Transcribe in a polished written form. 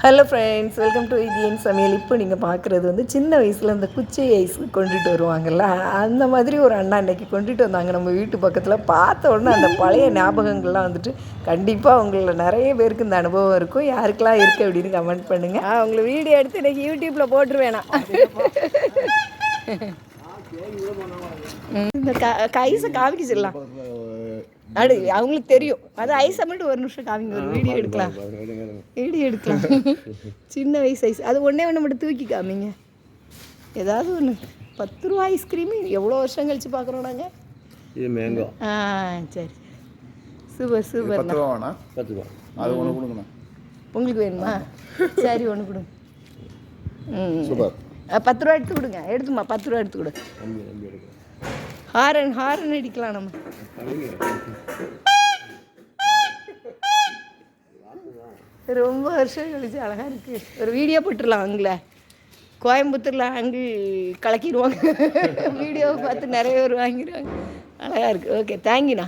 Hello friends, welcome to Indian சமையல். இப்போ நீங்கள் பார்க்குறது வந்து சின்ன வயசில் இந்த குச்சி ஐஸ் கொண்டுட்டு வருவாங்கள்ல, அந்த மாதிரி ஒரு அண்ணா இன்றைக்கி கொண்டுட்டு வந்தாங்க நம்ம வீட்டு பக்கத்தில். பார்த்த உடனே அந்த பழைய ஞாபகங்கள்லாம் வந்துட்டு கண்டிப்பாக உங்களில் நிறைய பேருக்கு இந்த அனுபவம் இருக்கும். யாருக்கெல்லாம் இருக்குது அப்படின்னு கமெண்ட் பண்ணுங்கள். உங்களை வீடியோ எடுத்து இன்றைக்கி யூடியூப்பில் போட்டுருவேணா. இந்த ஐஸை காமிக்க சொல்லலாம். அடு அவங்களுக்கு தெரியும். அது ஐஸை மட்டும் ஒரு நிமிஷம் காமிங்க, ஒரு வீடியோ எடுக்கலாம். சின்ன வயசு ஐஸ் அது ஒன்றே மட்டும் தூக்கி காமிங்க. ஏதாவது ஒன்று. 10 ரூபா ஐஸ்கிரீமு எவ்வளோ வருஷம் கழிச்சு பார்க்குறோம் நாங்கள். இது மேங்கோ. சரி, சூப்பர் சூப்பர். 10 ரூபா. அது ஒன்று கொடுக்கணும். உங்களுக்கு வேணுமா? சரி, ஒன்று கொடுங்க. சூப்பர். 10 ரூபா எடுத்து கொடுங்க. எடுத்துமா, 10 ரூபா எடுத்து கொடு. ஹாரன் அடிக்கலாம் நம்ம. ரொம்ப வருஷம் கழிச்சு அழகாக இருக்குது. ஒரு வீடியோ போட்டுடலாம். அங்கே கோயம்புத்தூரில் அங்கே கலக்கிடுவாங்க. வீடியோவை பார்த்து நிறைய பேர் வாங்கிடுவாங்க. அழகாக இருக்குது. ஓகே, தேங்க்யூண்ணா.